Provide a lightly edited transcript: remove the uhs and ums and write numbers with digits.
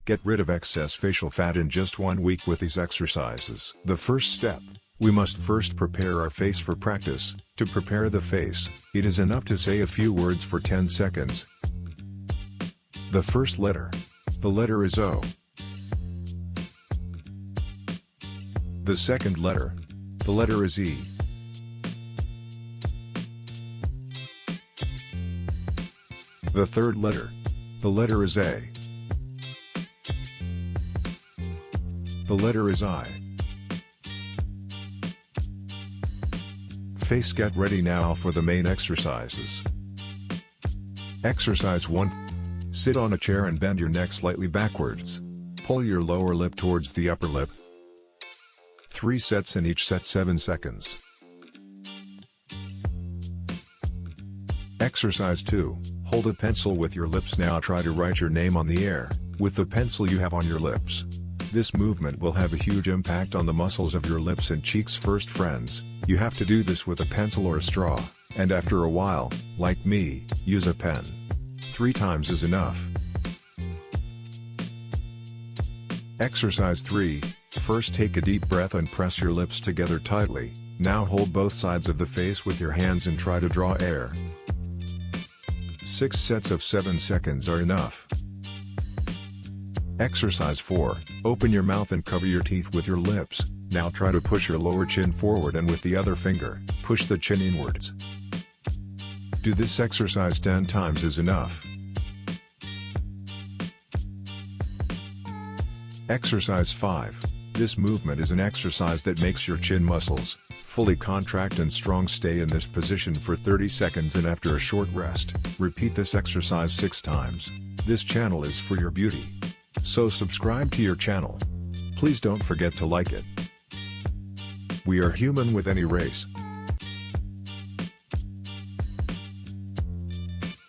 Get rid of excess facial fat in just 1 week with these exercises. The first step. We must first prepare our face for practice. To prepare the face, it is enough to say a few words for 10 seconds. The first letter. The letter is O. The second letter. The letter is E. The third letter. The letter is A. The letter is I. Face, get ready now for the main exercises. Exercise 1. Sit on a chair and bend your neck slightly backwards. Pull your lower lip towards the upper lip. 3 sets in each set 7 seconds. Exercise 2. Hold a pencil with your lips. Now try to write your name on the air, with the pencil you have on your lips. This movement will have a huge impact on the muscles of your lips and cheeks. First friends, you have to do this with a pencil or a straw, and after a while, like me, use a pen. 3 times is enough. Exercise 3. First take a deep breath and press your lips together tightly. Now hold both sides of the face with your hands and try to draw air. 6 sets of 7 seconds are enough. Exercise 4. Open your mouth and cover your teeth with your lips. Now try to push your lower chin forward and with the other finger, push the chin inwards. Do this exercise 10 times is enough. Exercise 5. This movement is an exercise that makes your chin muscles fully contract and strong. Stay in this position for 30 seconds and after a short rest, repeat this exercise 6 times. This channel is for your beauty. So subscribe to your channel. Please don't forget to like it. We are human with any race.